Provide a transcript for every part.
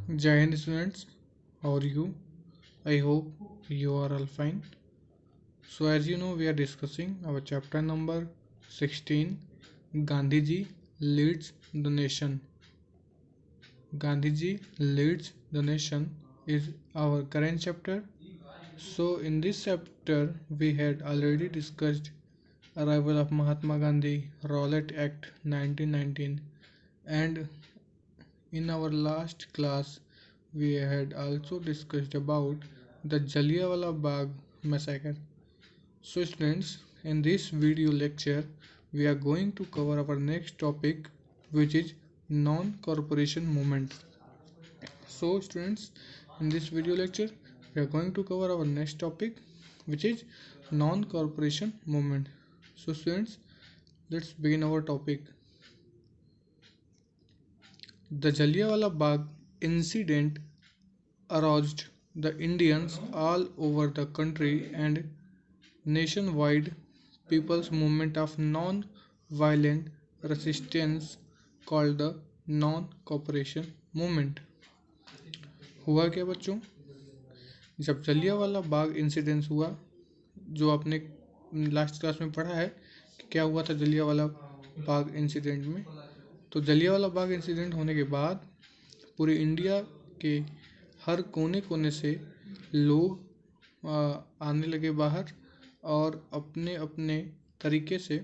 Jai Hind students, how are you? I hope you are all fine. So, as you know, we are discussing our chapter number 16 Gandhiji leads the nation. Gandhiji leads the nation is our current chapter. So, in this chapter, we had already discussed arrival of Mahatma Gandhi, Rowlatt Act 1919, and in our last class, we had also discussed about the Jallianwala Bagh massacre. So, students, in this video lecture, we are going to cover our next topic, which is non-corporation movement. So, students, in this video lecture, we are going to cover our next topic, which is non-corporation movement. So, students, let's begin our topic. The Jallianwala Bagh incident aroused the Indians all over the country and nationwide people's movement of non-violent resistance called the non-cooperation movement. हुआ क्या बच्चों? जब Jallianwala Bagh incidence हुआ, जो आपने last class में पढ़ा है कि क्या हुआ था जलियांवाला बाग इंसिडेंट में, तो जलियांवाला बाग इंसिडेंट होने के बाद पूरे इंडिया के हर कोने कोने से लोग आने लगे बाहर और अपने अपने तरीके से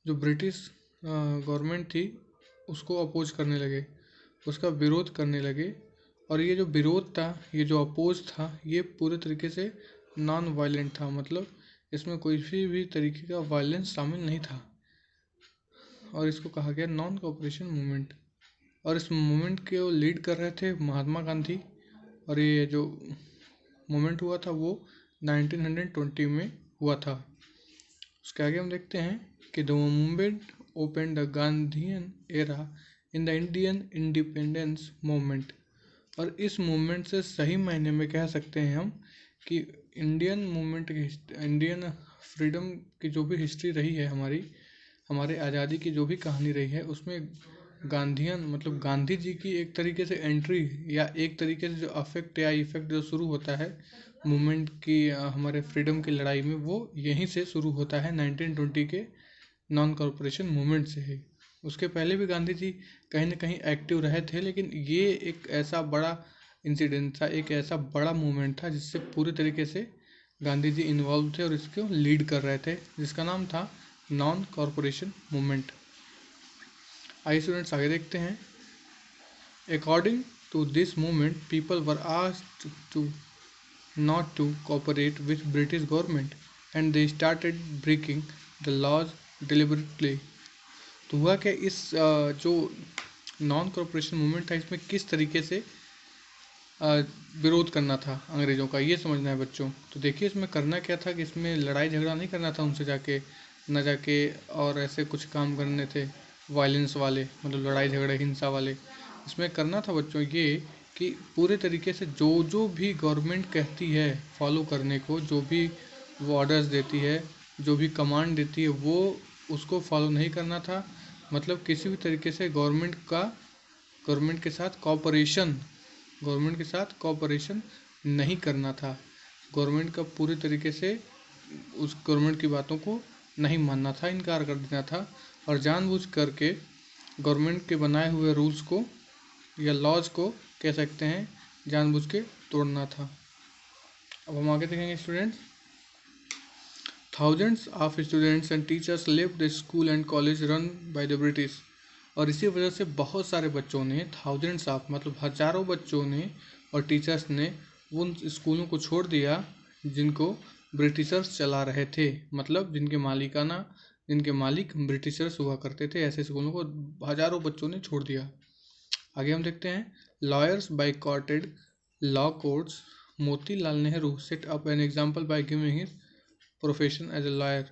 जो ब्रिटिश गवर्नमेंट थी उसको अपोज करने लगे, उसका विरोध करने लगे। और ये जो विरोध था, ये जो अपोज था, ये पूरे तरीके से नॉन वायलेंट था, मतलब इसमें कोई भी तरीके का वायलेंस शामिल नहीं था और इसको कहा गया नॉन कोऑपरेशन मूवमेंट। और इस मूवमेंट को लीड कर रहे थे महात्मा गांधी और ये जो मूवमेंट हुआ था वो 1920 में हुआ था। उसके आगे हम देखते हैं कि the movement open the Gandhian era in the Indian independence movement. और इस मूवमेंट से सही मायने में कह सकते हैं हम कि इंडियन मूवमेंट की, इंडियन फ्रीडम की जो भी हिस्ट्री रही है, हमारे आज़ादी की जो भी कहानी रही है, उसमें गांधीयन मतलब गांधी जी की एक तरीके से एंट्री या एक तरीके से जो अफेक्ट या इफेक्ट जो शुरू होता है मूवमेंट की, हमारे फ्रीडम की लड़ाई में, वो यहीं से शुरू होता है 1920 के नॉन कॉर्पोरेशन मूवमेंट से ही। उसके पहले भी गांधी जी कहीं ना कहीं एक्टिव रहे थे, लेकिन ये एक ऐसा बड़ा इंसिडेंट था, एक ऐसा बड़ा मूवमेंट था जिससे पूरे तरीके से गांधी जी इन्वॉल्व थे और इसको लीड कर रहे थे, जिसका नाम था नॉन कॉर्पोरेशन मूवमेंट। आइए स्टूडेंट्स आगे देखते हैं। According to this movement people were asked to not to cooperate with British government and they started breaking the laws deliberately। तो हुआ क्या, इस जो नॉन कॉर्पोरेशन मूवमेंट था, इसमें किस तरीके से विरोध करना था अंग्रेज़ों का, ये समझना है बच्चों। तो देखिए इसमें करना क्या था कि इसमें लड़ाई झगड़ा नहीं करना था उनसे जाके और ऐसे कुछ काम करने थे वायलेंस वाले, मतलब लड़ाई झगड़े हिंसा वाले। इसमें करना था बच्चों ये कि पूरे तरीके से जो भी गवर्नमेंट कहती है फॉलो करने को, जो भी वो ऑर्डर्स देती है, जो भी कमांड देती है, वो उसको फॉलो नहीं करना था। मतलब किसी भी तरीके से गवर्नमेंट के साथ कॉपरेशन नहीं करना था। गवर्नमेंट का पूरे तरीके से उस गवर्नमेंट की बातों को नहीं मानना था, इनकार कर देना था और जानबूझ करके गवर्नमेंट के बनाए हुए रूल्स को या लॉज को कह सकते हैं जानबूझ के तोड़ना था। अब हम आगे देखेंगे students. Thousands of students and teachers left the school and college run by the British. और इसी वजह से बहुत सारे बच्चों ने, थाउजेंड्स ऑफ मतलब हजारों बच्चों ने और टीचर्स ने उन स्कूलों को छोड़ दिया जिनको ब्रिटिशर्स चला रहे थे, मतलब जिनके मालिक ब्रिटिशर्स हुआ करते थे। ऐसे स्कूलों को हजारों बच्चों ने छोड़ दिया। आगे हम देखते हैं। Lawyers boycotted law courts. Motilal Nehru set up an example by giving his profession as a lawyer.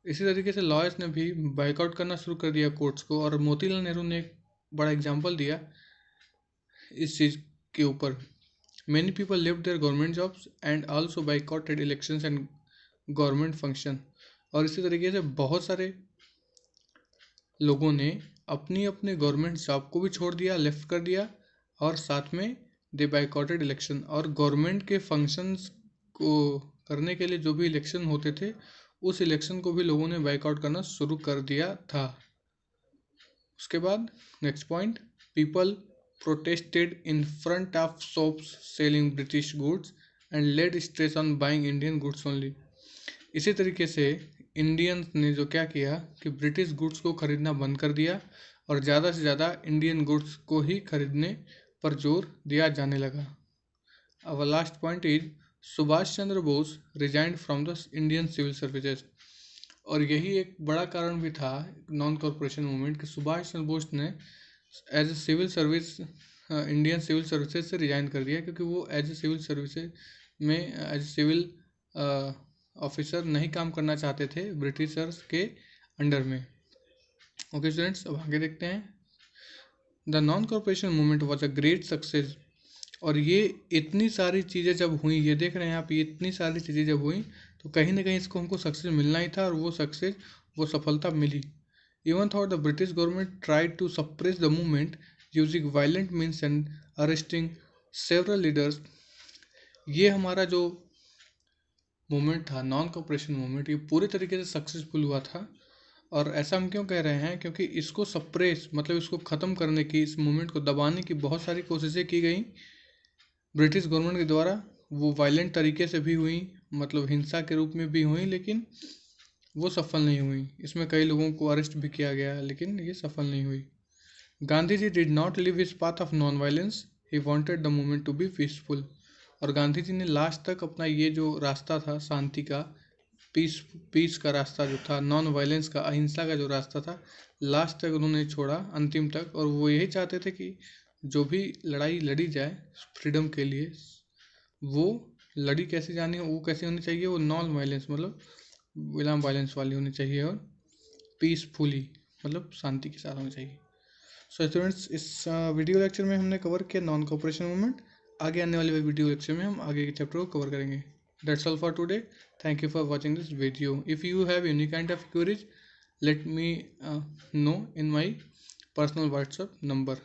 इसी तरीके से लॉयर्स ने भी बाइकआउट करना शुरू कर दिया कोर्ट्स को और मोतीलाल नेहरू ने एक बड़ा एग्जाम्पल दिया इस चीज़ के ऊपर। Many people left there government jobs and also boycotted elections and government function. और इसी तरीके से बहुत सारे लोगों ने अपनी अपने गवर्नमेंट जॉब को भी छोड़ दिया, लेफ्ट कर दिया और साथ में दे बाइकॉटेड इलेक्शन, और गवर्नमेंट के फंक्शंस को करने के लिए जो भी इलेक्शन होते थे उस इलेक्शन को भी लोगों ने बाइकआउट करना शुरू कर दिया था। उसके बाद next point, people protested in front of shops selling British goods and laid stress on buying Indian goods only. इसी तरीके से इंडियंस ने जो क्या किया कि ब्रिटिश गुड्स को खरीदना बंद कर दिया और ज़्यादा से ज़्यादा इंडियन गुड्स को ही खरीदने पर जोर दिया जाने लगा। Our last point is Subhash Chandra Bose resigned from the Indian civil services. और यही एक बड़ा कारण भी था नॉन कॉरपोरेशन मूवमेंट कि सुभाष चंद्र बोस ने as a civil service Indian civil services से रिजाइन कर दिया, क्योंकि वो एज ए सिविल सर्विसेज में एज ए सिविल ऑफिसर नहीं काम करना चाहते थे ब्रिटिशर्स के अंडर में। ओके स्टूडेंट्स, अब आगे देखते हैं। The non corporation movement was a great success. और ये इतनी सारी चीज़ें जब हुई, ये देख रहे हैं आप, ये इतनी सारी चीज़ें जब हुई तो कहीं ना कहीं इसको हमको सक्सेस मिलना ही था, और वो सक्सेस, वो सफलता मिली। Even thought the British government tried to suppress the movement using violent means and arresting several leaders. ये हमारा जो मूवमेंट था नॉन कॉपरेशन मूवमेंट, ये पूरे तरीके से सक्सेसफुल हुआ था। और ऐसा हम क्यों कह रहे हैं, क्योंकि इसको सप्रेस मतलब इसको ख़त्म करने की, इस मूवमेंट को दबाने की बहुत सारी कोशिशें की गई ब्रिटिश गवर्नमेंट के द्वारा। वो वायलेंट तरीके से भी हुई, मतलब हिंसा के रूप में भी हुई, लेकिन वो सफल नहीं हुई। इसमें कई लोगों को अरेस्ट भी किया गया, लेकिन ये सफल नहीं हुई। Gandhi ji did not leave his path of non violence, he wanted the movement to be peaceful. और गांधी जी ने लास्ट तक अपना ये जो रास्ता था शांति का, पीस का रास्ता जो था, नॉन वायलेंस का, अहिंसा का जो रास्ता था, लास्ट तक उन्होंने छोड़ा, अंतिम तक। और वो यही चाहते थे कि जो भी लड़ाई लड़ी जाए फ्रीडम के लिए, वो लड़ी कैसे जानी हो, वो कैसे होनी चाहिए, वो नॉन वायलेंस मतलब बिना वायलेंस वाली होनी चाहिए, और पीसफुली मतलब शांति के साथ होनी चाहिए। सो स्टूडेंट्स, इस वीडियो लेक्चर में हमने कवर किया नॉन कॉपरेशन मूवमेंट। आगे आने वाले वीडियो लेक्चर में हम आगे के चैप्टर को कवर करेंगे। That's all for today. Thank you for watching this video. If you have any kind of queries, let me know in my personal WhatsApp number.